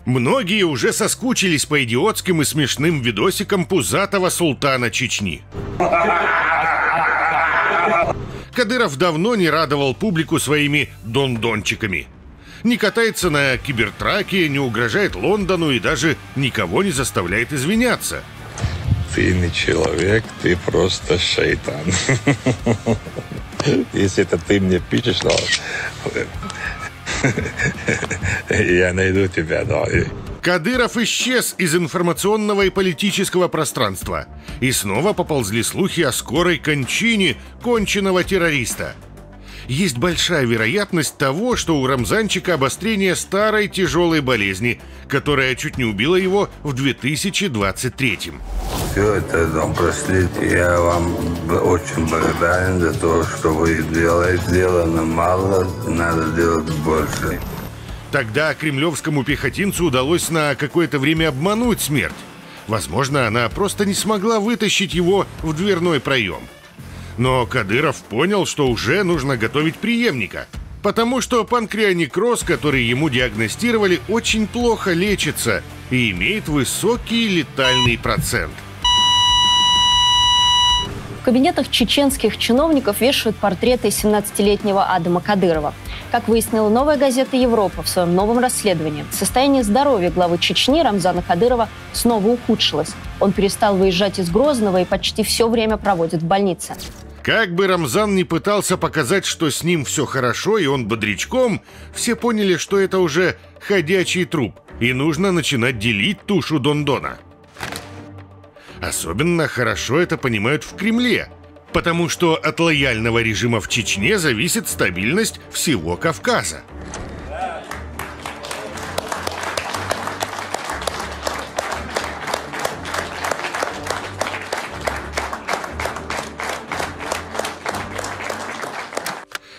Многие уже соскучились по идиотским и смешным видосикам пузатого султана Чечни. Кадыров давно не радовал публику своими дондончиками. Не катается на кибертраке, не угрожает Лондону и даже никого не заставляет извиняться. Ты не человек, ты просто шайтан. Если это ты мне пишешь, я найду тебя, да. Кадыров исчез из информационного и политического пространства. И снова поползли слухи о скорой кончине конченого террориста. Есть большая вероятность того, что у Рамзанчика обострение старой тяжелой болезни, которая чуть не убила его в 2023-м. Все это, простите, я вам очень благодарен за то, что вы делаете. Сделано мало, надо делать больше. Тогда кремлевскому пехотинцу удалось на какое-то время обмануть смерть. Возможно, она просто не смогла вытащить его в дверной проем. Но Кадыров понял, что уже нужно готовить преемника, потому что панкреонекроз, который ему диагностировали, очень плохо лечится и имеет высокий летальный процент. В кабинетах чеченских чиновников вешают портреты 17-летнего Адама Кадырова. Как выяснила «Новая газета Европа» в своем новом расследовании, состояние здоровья главы Чечни Рамзана Кадырова снова ухудшилось. Он перестал выезжать из Грозного и почти все время проводит в больнице. Как бы Рамзан ни пытался показать, что с ним все хорошо и он бодрячком, все поняли, что это уже ходячий труп, и нужно начинать делить тушу Дондона. Особенно хорошо это понимают в Кремле, потому что от лояльного режима в Чечне зависит стабильность всего Кавказа.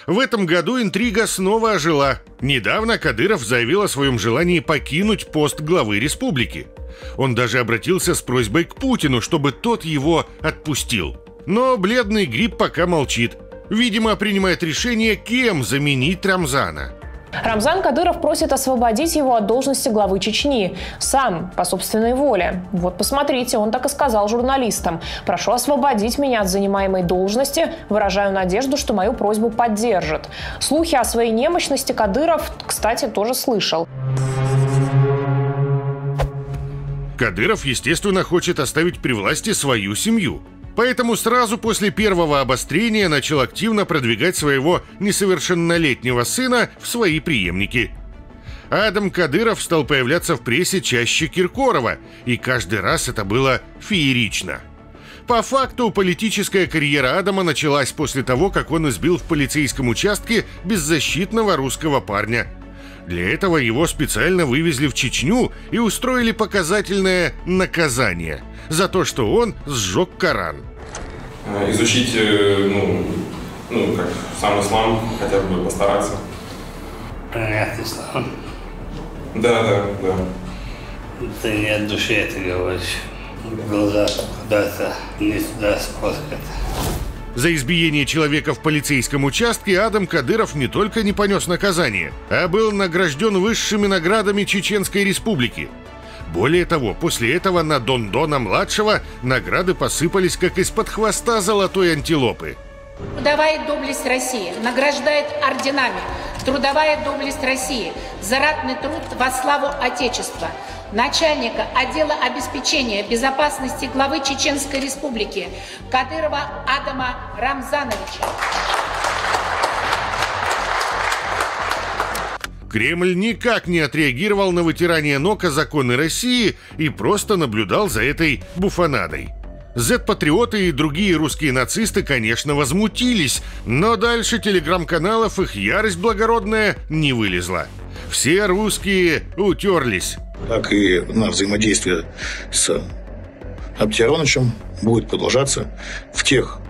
В этом году интрига снова ожила. Недавно Кадыров заявил о своем желании покинуть пост главы республики. Он даже обратился с просьбой к Путину, чтобы тот его отпустил. Но бледный гриб пока молчит. Видимо, принимает решение, кем заменить Рамзана. Рамзан Кадыров просит освободить его от должности главы Чечни. Сам, по собственной воле. Вот посмотрите, он так и сказал журналистам. «Прошу освободить меня от занимаемой должности. Выражаю надежду, что мою просьбу поддержат». Слухи о своей немощности Кадыров, кстати, тоже слышал. Кадыров, естественно, хочет оставить при власти свою семью. Поэтому сразу после первого обострения начал активно продвигать своего несовершеннолетнего сына в свои преемники. Адам Кадыров стал появляться в прессе чаще Киркорова, и каждый раз это было феерично. По факту, политическая карьера Адама началась после того, как он избил в полицейском участке беззащитного русского парня. Для этого его специально вывезли в Чечню и устроили показательное наказание за то, что он сжег Коран. Изучить, как сам ислам, хотя бы постараться. Принять ислам? Да. Ты не от души это говоришь. Глаза куда-то не туда смотрят. За избиение человека в полицейском участке Адам Кадыров не только не понес наказание, а был награжден высшими наградами Чеченской Республики. Более того, после этого на Дондона-младшего награды посыпались, как из-под хвоста золотой антилопы. Трудовая доблесть России награждает орденами. Трудовая доблесть России за ратный труд во славу Отечества. Начальника отдела обеспечения безопасности главы Чеченской Республики Кадырова Адама Рамзановича. Кремль никак не отреагировал на вытирание ног о законы России и просто наблюдал за этой буфонадой. Зет-патриоты и другие русские нацисты, конечно, возмутились, но дальше телеграм-каналов их ярость благородная не вылезла. Все русские утерлись. Так и на взаимодействие с Абдиароновичем будет продолжаться в тех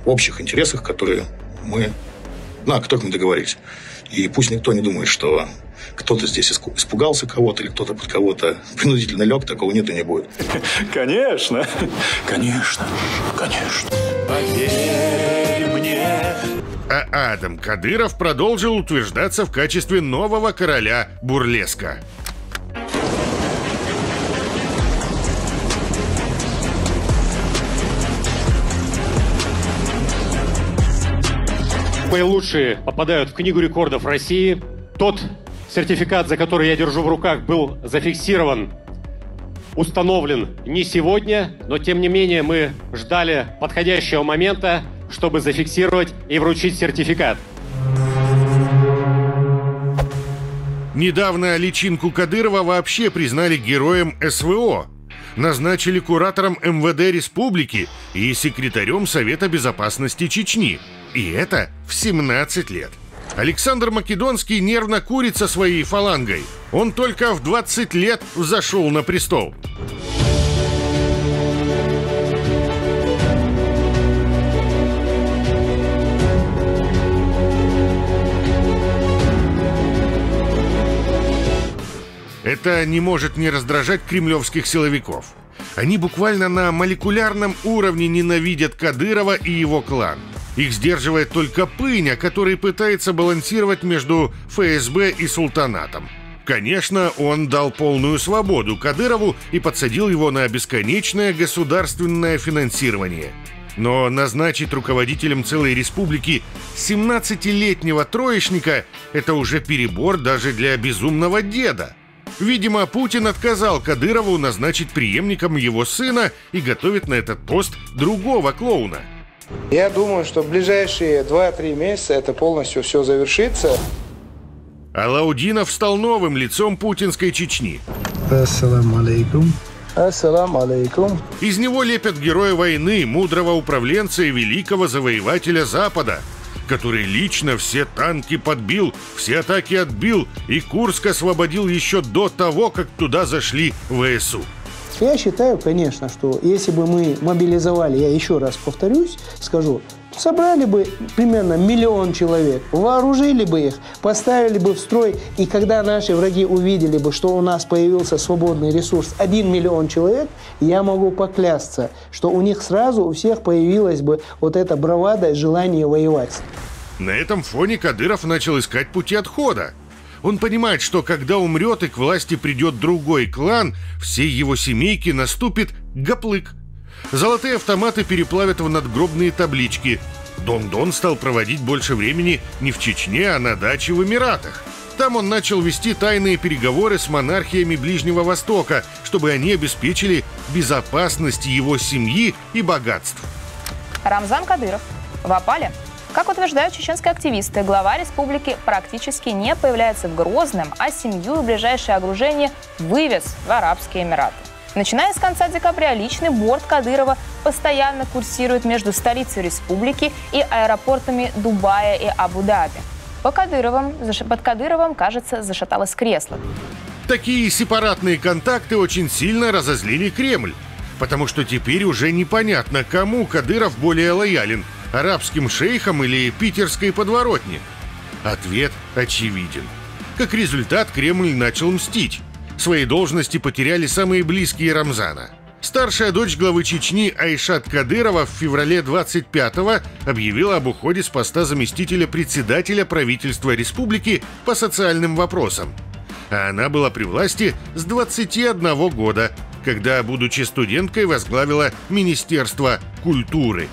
общих интересах, на которых мы договорились. И пусть никто не думает, что кто-то здесь испугался кого-то или кто-то под кого-то принудительно лег, такого нет и не будет. Конечно. Поверь мне. А Адам Кадыров продолжил утверждаться в качестве нового короля бурлеска. Самые лучшие попадают в Книгу рекордов России. Тот сертификат, за который я держу в руках, был зафиксирован, установлен не сегодня, но тем не менее мы ждали подходящего момента, чтобы зафиксировать и вручить сертификат. Недавно личинку Кадырова вообще признали героем СВО. Назначили куратором МВД Республики и секретарем Совета Безопасности Чечни. И это в 17 лет. Александр Македонский нервно курит со своей фалангой. Он только в 20 лет взошел на престол. Это не может не раздражать кремлевских силовиков. Они буквально на молекулярном уровне ненавидят Кадырова и его клан. Их сдерживает только Пыня, который пытается балансировать между ФСБ и султанатом. Конечно, он дал полную свободу Кадырову и подсадил его на бесконечное государственное финансирование. Но назначить руководителем целой республики 17-летнего троечника – это уже перебор даже для безумного деда. Видимо, Путин отказал Кадырову назначить преемником его сына и готовит на этот пост другого клоуна. Я думаю, что в ближайшие 2-3 месяца это полностью все завершится. Алаудинов стал новым лицом путинской Чечни. Ассаламу алейкум. Ассаламу алейкум. Из него лепят героя войны, мудрого управленца и великого завоевателя Запада, который лично все танки подбил, все атаки отбил и Курск освободил еще до того, как туда зашли ВСУ. Я считаю, конечно, что если бы мы мобилизовали, я еще раз повторюсь, скажу, собрали бы примерно 1 миллион человек, вооружили бы их, поставили бы в строй, и когда наши враги увидели бы, что у нас появился свободный ресурс 1 миллион человек, я могу поклясться, что у них сразу у всех появилась бы вот эта бравада и желание воевать. На этом фоне Кадыров начал искать пути отхода. Он понимает, что когда умрет и к власти придет другой клан, всей его семейки наступит гаплык. Золотые автоматы переплавят в надгробные таблички. Дон-Дон стал проводить больше времени не в Чечне, а на даче в Эмиратах. Там он начал вести тайные переговоры с монархиями Ближнего Востока, чтобы они обеспечили безопасность его семьи и богатств. Рамзан Кадыров в опале. Как утверждают чеченские активисты, глава республики практически не появляется в Грозном, а семью и ближайшее окружение вывез в Арабские Эмираты. Начиная с конца декабря личный борт Кадырова постоянно курсирует между столицей республики и аэропортами Дубая и Абу-Даби. Под Кадыровым, кажется, зашаталось кресло. Такие сепаратные контакты очень сильно разозлили Кремль, потому что теперь уже непонятно, кому Кадыров более лоялен – арабским шейхам или питерской подворотне. Ответ очевиден. Как результат, Кремль начал мстить. Свои должности потеряли самые близкие Рамзана. Старшая дочь главы Чечни Айшат Кадырова в феврале 25-го объявила об уходе с поста заместителя председателя правительства республики по социальным вопросам. А она была при власти с 21 года, когда, будучи студенткой, возглавила Министерство культуры.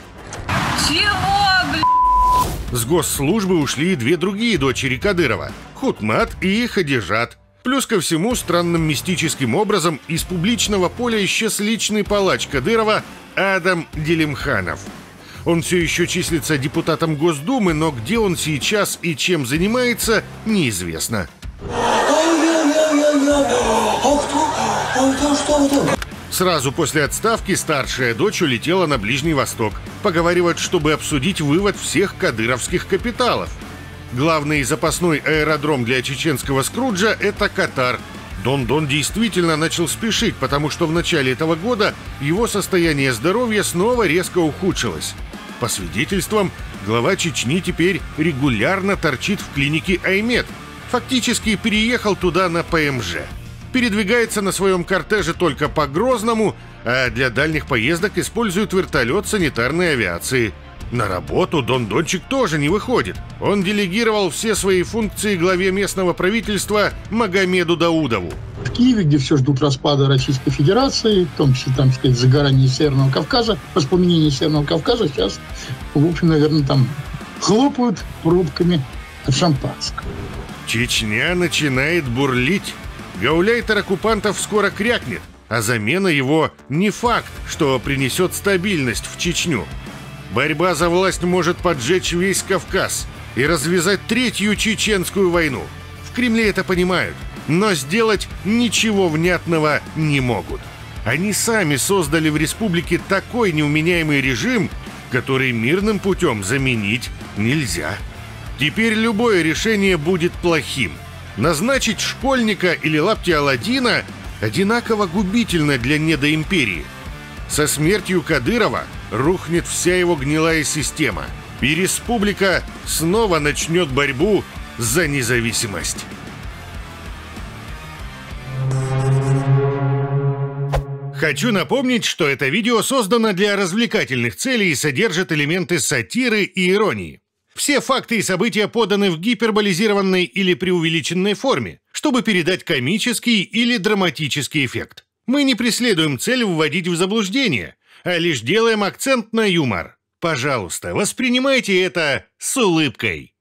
Чего, блядь? С госслужбы ушли 2 другие дочери Кадырова – Хутмат и Хадижат. Плюс ко всему, странным мистическим образом из публичного поля исчез личный палач Кадырова Адам Делимханов. Он все еще числится депутатом Госдумы, но где он сейчас и чем занимается, неизвестно. Сразу после отставки старшая дочь улетела на Ближний Восток. Поговаривают, чтобы обсудить вывод всех кадыровских капиталов. Главный запасной аэродром для чеченского Скруджа – это Катар. Дон-Дон действительно начал спешить, потому что в начале этого года его состояние здоровья снова резко ухудшилось. По свидетельствам, глава Чечни теперь регулярно торчит в клинике Аймед. Фактически переехал туда на ПМЖ. Передвигается на своем кортеже только по Грозному, а для дальних поездок использует вертолет санитарной авиации. На работу Дон-Дончик тоже не выходит. Он делегировал все свои функции главе местного правительства Магомеду Даудову. В Киеве, где все ждут распада Российской Федерации, в том числе, там, сказать, загорание Северного Кавказа, воспламенение Северного Кавказа, сейчас, в общем, наверное, там хлопают пробками от шампанского. Чечня начинает бурлить. Гауляйтер оккупантов скоро крякнет, а замена его не факт, что принесет стабильность в Чечню. Борьба за власть может поджечь весь Кавказ и развязать третью чеченскую войну. В Кремле это понимают, но сделать ничего внятного не могут. Они сами создали в республике такой неуменяемый режим, который мирным путем заменить нельзя. Теперь любое решение будет плохим. Назначить школьника или лапти Аладдина одинаково губительно для недоимперии. Со смертью Кадырова рухнет вся его гнилая система, и республика снова начнет борьбу за независимость. Хочу напомнить, что это видео создано для развлекательных целей и содержит элементы сатиры и иронии. Все факты и события поданы в гиперболизированной или преувеличенной форме, чтобы передать комический или драматический эффект. Мы не преследуем цель вводить в заблуждение, а лишь делаем акцент на юмор. Пожалуйста, воспринимайте это с улыбкой.